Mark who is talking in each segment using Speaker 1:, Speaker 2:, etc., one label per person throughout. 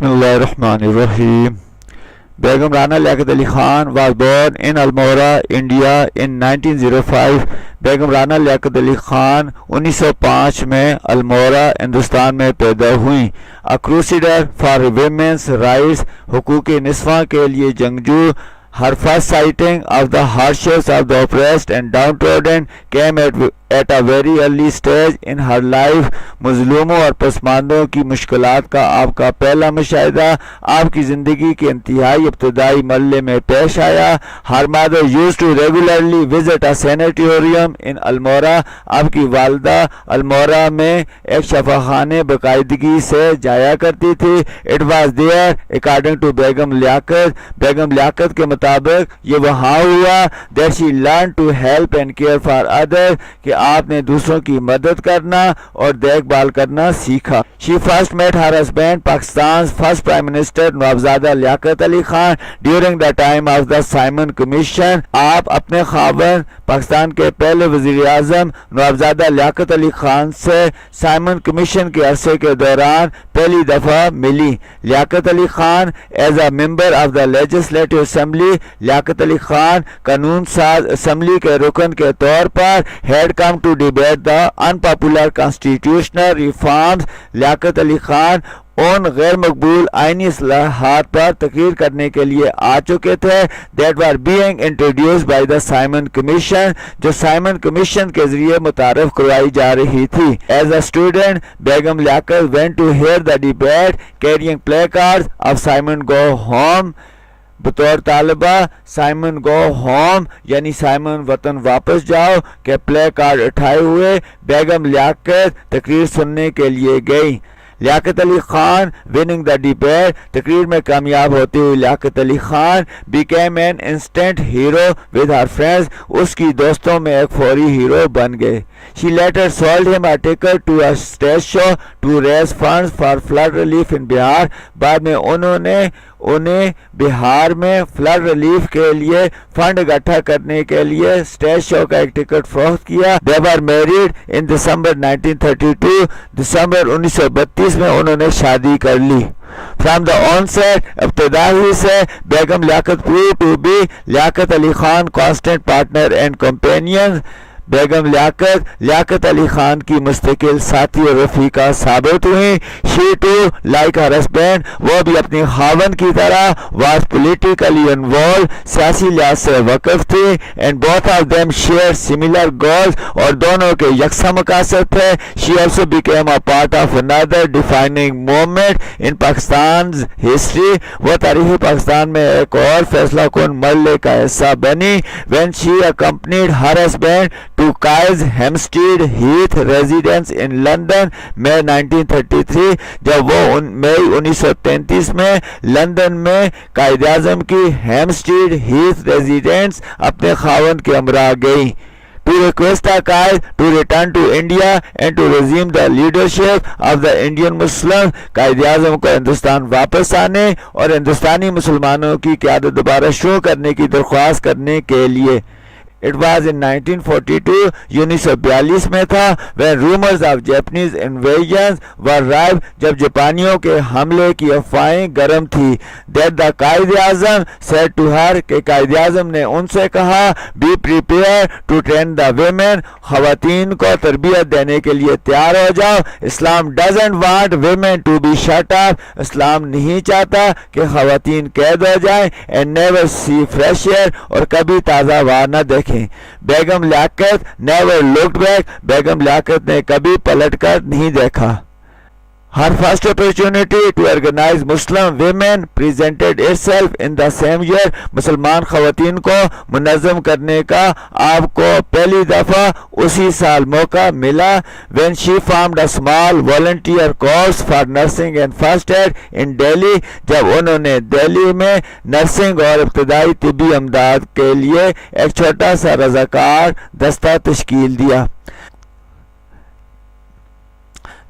Speaker 1: Bismillahirrahmanirrahim. Begum Rana Liaquat Ali Khan was born in Almora, India in 1905. بیگم رانا لیاقت علی خان 1905 میں المورا ہندوستان میں پیدا ہوئیں. کروسیڈر فار ویمنس رائٹس، حقوق نسواں کے لیے جنگجو. Her first sighting of the hardships of the oppressed and downtrodden came at a very early stage in her life. مظلوموں اور پسماندوں کی مشکلات کا آپ کا پہلا مشاہدہ آپ کی زندگی کے انتہائی ابتدائی مرحلے میں پیش آیا. Her mother used to regularly visit a sanatorium in Almora. آپ کی والدہ المورا میں ایک شفاخانے باقاعدگی سے جایا کرتی تھی. It was there, according to بیگم لیاقت کے مطابق یہ وہاں ہوا that she learned to help and care for others، کہ آپ نے دوسروں کی مدد کرنا اور دیکھ بھال کرنا سیکھا. She first met her husband, Pakistan's first Prime Minister نوابزادہ Liaquat Ali Khan during the time of the Simon Commission. آپ اپنے خاوند پاکستان کے پہلے وزیر اعظم نوابزادہ لیاقت علی خان سے سائمن کمیشن کے عرصے کے دوران پہلی دفعہ ملی. Liaquat Ali Khan as a member of the legislative assembly, Liaquat Ali Khan قانون ساز اسمبلی کے رکن کے طور پر had come to debate the unpopular constitutional reforms. Liaquat Ali Khan ان غیر مقبول آئینی اصلاحات پر تقریر کرنے کے لیے آ چکے تھے that were being introduced by the Simon Commission، جو سائمن کمیشن کے ذریعے متعارف کروائی جا رہی تھی. As a student، Begum Liaquat went to hear the debate carrying placards of Simon Go Home. بطور طالبہ سائمن گو ہوم یعنی سائمن وطن واپس جاؤ کے پلے کارڈ اٹھائے ہوئے بیگم لیاقت تقریر سننے کے لیے گئی. لیاقت Ali Khan winning the debate, تقریر میں کامیاب ہوتے ہوئے لیاقت Ali Khan became an instant hero with her friends، اس کی دوستوں میں ایک فوری ہیرو بن گئے. She later sold him a ticket to a stage show to raise funds for flood relief in Bihar. بعد میں انہیں بہار میں فلڈ ریلیف کے لیے فنڈ اکٹھا کرنے کے لیے اسٹیج شو کا ایک ٹکٹ فروخت کیا. They were married in December 1932. دسمبر 1932 میں انہوں نے شادی کر لی. From the onset، ابتدا ہی سے بیگم لیاقت proved to be Liaquat Ali Khan constant partner and companion. بیگم لیاقت علی خان کی مستقل ساتھی اور رفیقہ ثابت ہوئیں. She too like her husband، وہ بھی اپنی خاوند کی طرح was politically involved، سیاسی لحاظ سے وقف تھی. And both of them shared similar goals، اور دونوں کے یکساں مقاصد تھے. She also became a part of another defining moment in Pakistan's history، وہ تاریخ پاکستان میں ایک اور فیصلہ کن مرحلے کا حصہ بنی. When she accompanied her husband to Kai's Hampstead Heath residence in London May 1933، جب وہ مئی 1933 میں لندن میں قائد اعظم کی ہیمسٹیڈ ہیتھ ریزیڈنس اپنے خاوند کے ہمراہ گئی. To request Kai to return to India and to resume the leadership of the Indian Muslims، Quaid Azam کو ہندوستان واپس آنے اور ہندوستانی مسلمانوں کی قیادت دوبارہ شروع کرنے کی درخواست کرنے کے لیے. It was in 1942، 1942 میں تھا when rumors of Japanese invasions were rife، جب جاپانیوں کے حملے کی افواہیں گرم تھی. That the Quaid Azam said to her، کہ قائد اعظم نے ان سے کہا be prepared to train the women، خواتین کو تربیت دینے کے لیے تیار ہو جاؤ. Islam doesn't want women to be shut up، اسلام نہیں چاہتا کہ خواتین قید ہو جائیں. And never see fresh air، اور کبھی تازہ ہوا نہ دیکھیں. بیگم لیاقت never looked back، بیگم لیاقت نے کبھی پلٹ کر نہیں دیکھا. Her first opportunity to organize Muslim women presented itself in the same year، مسلمان خواتین کو منظم کرنے کا آپ کو پہلی دفعہ اسی سال موقع ملا. when she formed a small volunteer corps for nursing and first aid in Delhi، جب انہوں نے دہلی میں نرسنگ اور ابتدائی طبی امداد کے لیے ایک چھوٹا سا رضاکار دستہ تشکیل دیا.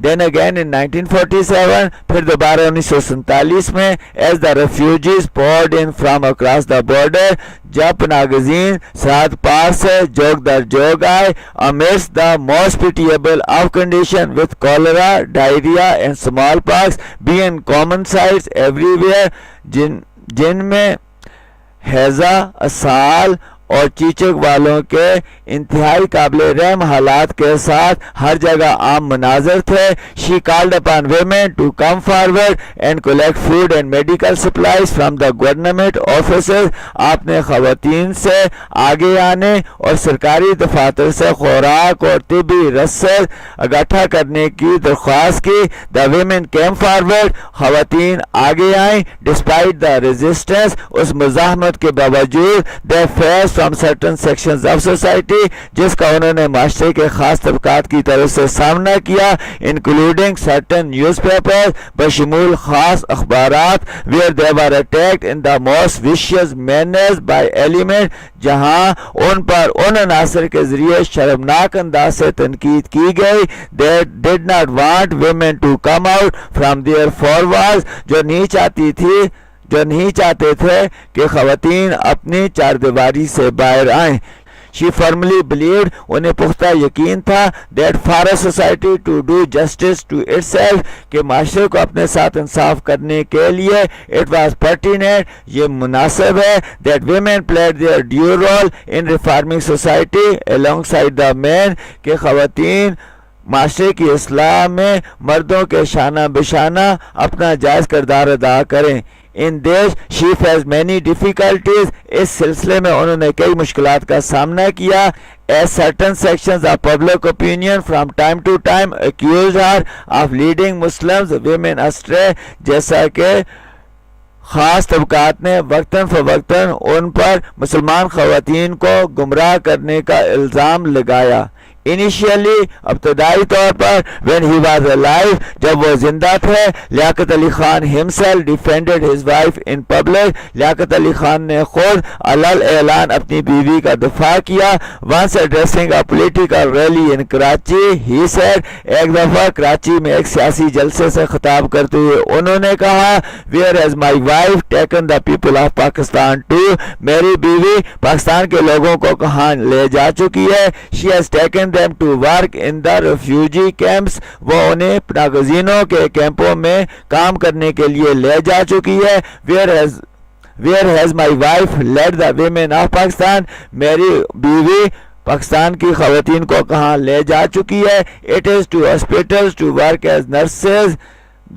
Speaker 1: Then again in 1947, پھر دوبارہ 1947 میں as the refugees poured in from across the border, جب پناہ گزین سرحد پار سے جوگ در جوگ آئے amidst the most pitiable of condition with cholera, diarrhea and smallpox being common sights everywhere, جن میں ہیضہ، اسال اور چیچک والوں کے انتہائی قابل رحم حالات کے ساتھ ہر جگہ عام مناظر تھے. She called upon women to come forward and collect food and medical supplies from the government offices. آپ نے خواتین سے آگے آنے اور سرکاری دفاتر سے خوراک اور طبی رسد اکٹھا کرنے کی درخواست کی. The women came forward. خواتین آگے آئیں. Despite the resistance, اس مزاحمت کے باوجود, they faced from certain sections of society, جس کا انہوں نے معاشرے کے خاص طبقات کی طرف سے سامنا کیا, including certain newspapers, بشمول خاص اخبارات, where they were attacked in the most vicious manners by elements, جہاں ان پر ان عناصر کے ذریعے شرمناک انداز سے تنقید کی گئی. They did not want women to come out from their four walls, جو نہیں چاہتے تھے کہ خواتین اپنی چار دیواری سے باہر آئیں. She firmly believed, انہیں پختہ یقین تھا, that for a society to do justice to itself, کہ معاشرے کو اپنے ساتھ انصاف کرنے کے لیے, it was pertinent, یہ مناسب ہے, that women played their due role in reforming society alongside the men, کہ خواتین معاشرے کی اصلاح میں مردوں کے شانہ بشانہ اپنا جائز کردار ادا کریں. In this, she faced many difficulties. اس سلسلے میں انہوں نے کئی مشکلات کا سامنا کیا. As certain sections of public opinion from time to time accused her of leading Muslims women astray, جیسا کہ خاص طبقات نے وقتاً فوقتاً ان پر مسلمان خواتین کو گمراہ کرنے کا الزام لگایا. Initially, ابتدائی طور پر, when he was alive, جب وہ زندہ تھے, لیاقت Ali Khan himself defended his wife in public, لیاقت علی خان نے خود علل اعلان اپنی بیوی کا دفاع کیا. Once addressing a political rally in Karachi, he said, ایک دفعہ کراچی میں ایک سیاسی جلسے سے خطاب کرتے ہوئے انہوں نے کہا, where has my wife taken the people of Pakistan to, میری بیوی پاکستان کے لوگوں کو کہاں لے جا چکی ہے. She has taken them to work in the refugee camps, وہ انہیں پناہ گزینوں کے کیمپوں میں کام کرنے کے لیے لے جا چکی ہے. Where has my wife led the women of Pakistan, میری بیوی پاکستان کی خواتین کو کہاں لے جا چکی ہے. It is to hospitals to work as nurses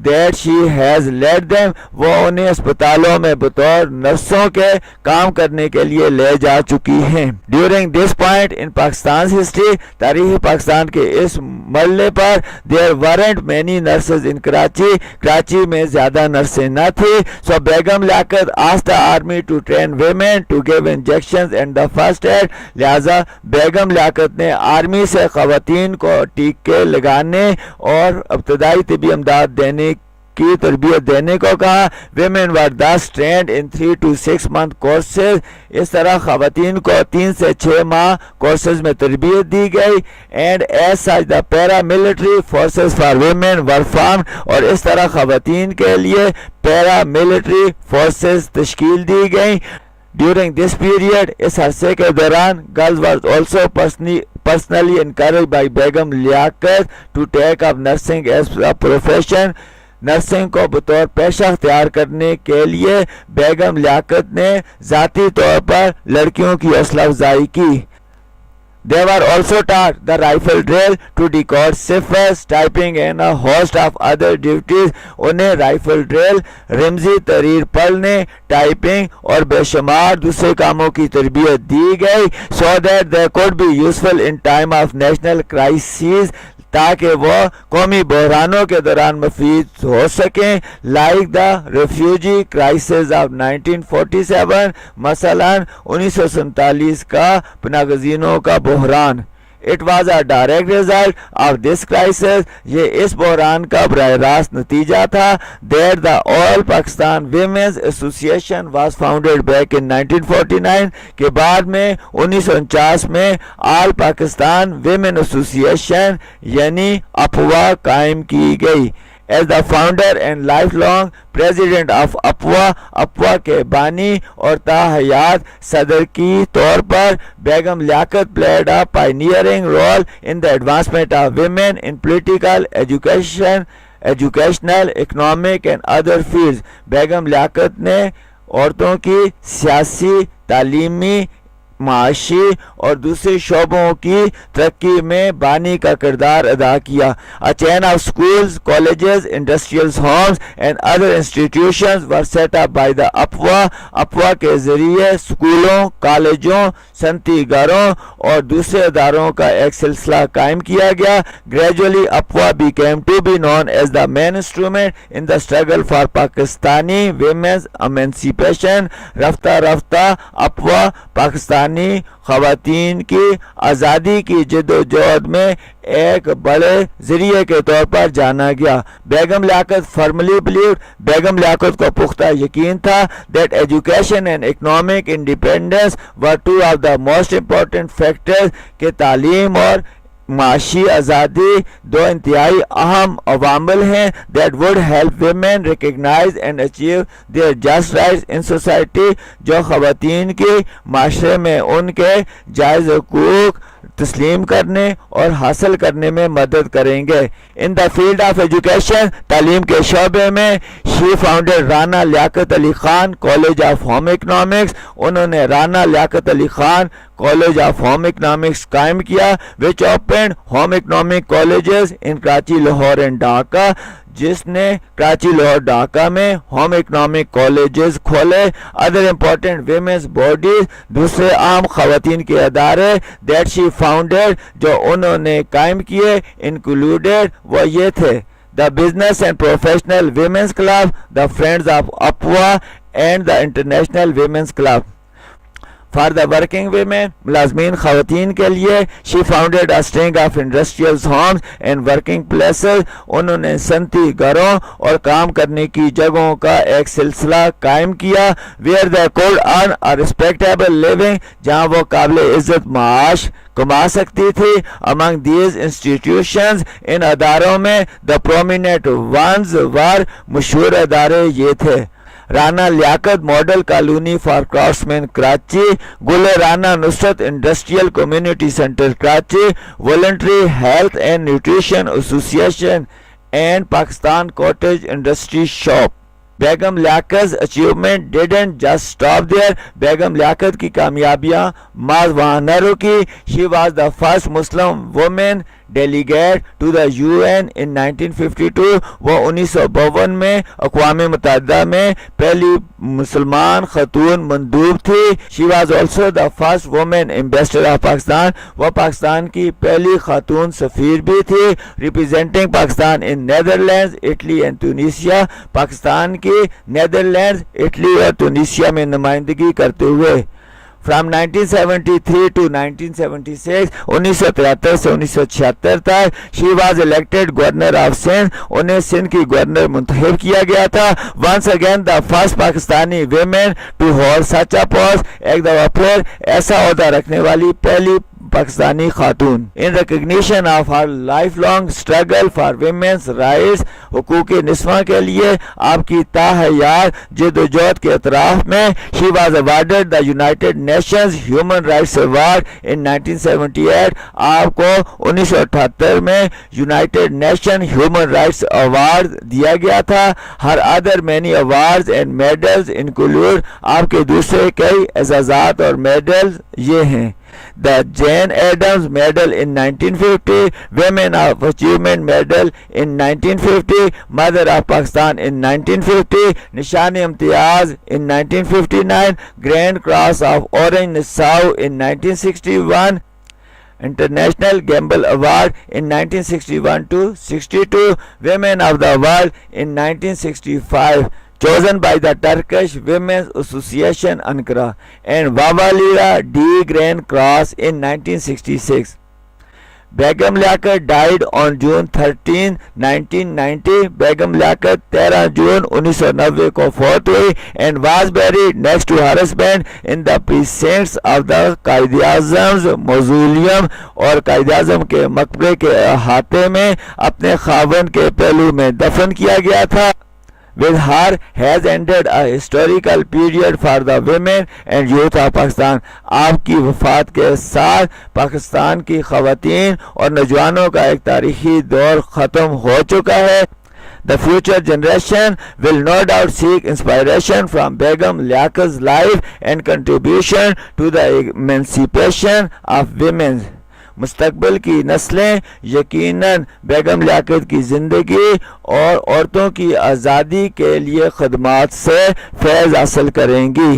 Speaker 1: that she has led them, وہ انہیں اسپتالوں میں بطور نرسوں کے کام کرنے کے لیے لے جا چکی ہیں. During this point in Pakistan's history, تاریخ پاکستان کے اس مرحلے پر, there weren't many nurses in Karachi, Karachi میں زیادہ نرسیں نہ تھی. So Begum Liaquat asked the army to train women to give injections and the first aid, لہذا بیگم لیاقت نے آرمی سے خواتین کو ٹیکے لگانے اور ابتدائی طبی امداد دینے کی تربیت دینے کو کہا. Women were thus trained in 3 to 6 month courses, اس طرح خواتین کو 3 سے 6 ماہ کورسز میں تربیت دی گئی. And as such the paramilitary forces for women were formed, اور اس طرح خواتین کے لیے paramilitary forces تشکیل دی گئیں. During this period, اس عرصے کے دوران, girls were also personally encouraged by Begum Liaquat to take up nursing as a profession, nursing کو بطور پیشہ اختیار کرنے کے لیے بیگم لیاقت نے ذاتی طور پر لڑکیوں کی حوصلہ افزائی کی. They were also taught the rifle drill to decode ciphers, typing and a host of other duties. انہیں رائفل ڈرل, رمزی تحریر پڑھنے, ٹائپنگ اور بے شمار دوسرے کاموں کی تربیت دی گئی, so that they could be useful in time of national crises, تاکہ وہ قومی بحرانوں کے دوران مفید ہو سکیں. like the refugee crisis of 1947, مثلا 1947 کا پناہ گزینوں کا بحران. It was a direct result of this crisis. یہ اس بحران کا براہ راست نتیجہ تھا. There the All Pakistan Women's Association was founded back in 1949. کے بعد میں 1949 میں آل پاکستان ویمن ایسوسیشن یعنی اپوا قائم کی گئی. As the founder and lifelong president of اپوا کے بانی اور تاحیات صدر کی طور پر بیگم لیاقت played a pioneering role in the advancement of women in political, educational, economic and other fields. بیگم لیاقت نے عورتوں کی سیاسی، تعلیمی، معاشی اور دوسرے شعبوں کی ترقی میں بانی کا کردار ادا کیا. A chain of schools, colleges, industrial homes and other institutions were set up by the اپوا کے ذریعے اسکولوں، کالجوں، صنعتی گھروں اور دوسرے اداروں کا ایک سلسلہ قائم کیا گیا. Gradually اپوا became to be known as the main instrument in the struggle for Pakistani women's emancipation. رفتہ رفتہ اپوا پاکستانی خواتین کی آزادی کی جد و جہد میں ایک بڑے ذریعے کے طور پر جانا گیا. بیگم لیاقت firmly believed, بیگم لیاقت کو پختہ یقین تھا that education and economic independence were two of the most important factors کہ تعلیم اور معاشی آزادی دو انتہائی اہم عوامل ہیں that would help women recognize and achieve their just rights in society جو خواتین کی معاشرے میں ان کے جائز حقوق تسلیم کرنے اور حاصل کرنے میں مدد کریں گے. In the field of education تعلیم کے شعبے میں she founder Rana Liaquat Ali Khan college of home economics. انہوں نے Rana Liaquat Ali Khan college of home economics قائم کیا which opened home economic colleges in Karachi, Lahore and Dhaka, جس نے کراچی، لاہور، ڈھاکہ میں ہوم اکنامک کالجز کھولے. ادر امپورٹنٹ ویمنس باڈیز دوسرے عام خواتین کے ادارے دیٹ شی فاؤنڈیڈ جو انہوں نے قائم کیے انکلوڈیڈ وہ یہ تھے the business and professional women's club, the friends of اپوا and the international women's club. For the working women ملازمین خواتین کے لیے she founded a string of industrial homes and working places. انہوں نے صنعتی گھروں اور کام کرنے کی جگہوں کا ایک سلسلہ قائم کیا where they could earn a respectable living جہاں وہ قابل عزت معاش کما سکتی تھی. امنگ دیز انسٹیٹیوشنز ان اداروں میں دا پرومیننٹ ونز ور مشہور ادارے یہ تھے Rana Liaquat model colony for craftsmen Karachi, Gul Rana Nusrat industrial community centre Karachi, voluntary health and nutrition association and Pakistan cottage industry shop. Begum لیاقت's achievement didn't just stop there. بیگم لیاقت کی کامیابیاں محض وہاں نہ رکی. She was the first Muslim woman delegate to the UN in 1952. وہ 1952 میں اقوام متحدہ میں پہلی مسلمان خاتون مندوب تھی. She was also the first woman ambassador of Pakistan. وہ پاکستان کی پہلی خاتون سفیر بھی تھی. Representing Pakistan in Netherlands, Italy and Tunisia. Pakistan کی نیدرلینڈز، اٹلی اور ٹونیشیا میں نمائندگی کرتے ہوئے. From 1973 to 1976 1973 سے 1976 تک she was elected governor of Sindh. انہیں سندھ کی گورنر منتخب کیا گیا تھا. Once again the first Pakistani women to hold such a post. ایک دفعہ پھر ایسا عہدہ رکھنے والی پہلی پاکستانی خاتون. In recognition of her lifelong struggle for women's rights حقوق نسواں کے لیے آپ کی تاحیات جد و جہد کے اطراف میں she was awarded the United Nations Human Rights Award in 1978. آپ کو 1978 میں United Nations Human Rights Award دیا گیا تھا. Her other many awards and medals include آپ کے دوسرے کئی اعزازات اور میڈلز یہ ہیں The Jane Addams Medal in 1950, Women of Achievement Medal in 1950, Mother of Pakistan in 1950, Nishan Imtiaz in 1959, Grand Cross of Orange Nassau in 1961, International Gamble Award in 1961 to 62, Women of the World in 1965. Chosen by the Turkish Women's Association Ankara and Vavalira D. Grand Cross in 1966. Begum Liaquat died on June 13, 1990. بیگم لیاقت 13 جون 1990 کو فوت ہوئی and was buried next to her husband in the precincts of the Quaid اعظم's mausoleum. اور قائد اعظم کے مقبرے کے احاطے میں اپنے خاوند کے پہلو میں دفن کیا گیا تھا. With her has ended a historical period for the women and youth of Pakistan. آپ کی وفات کے ساتھ پاکستان کی خواتین اور نوجوانوں کا ایک تاریخی دور ختم ہو چکا ہے. The future generation will no doubt seek inspiration from Begum Liaqat's life and contribution to the emancipation of women. مستقبل کی نسلیں یقیناً بیگم لیاقت کی زندگی اور عورتوں کی آزادی کے لیے خدمات سے فیض حاصل کریں گی.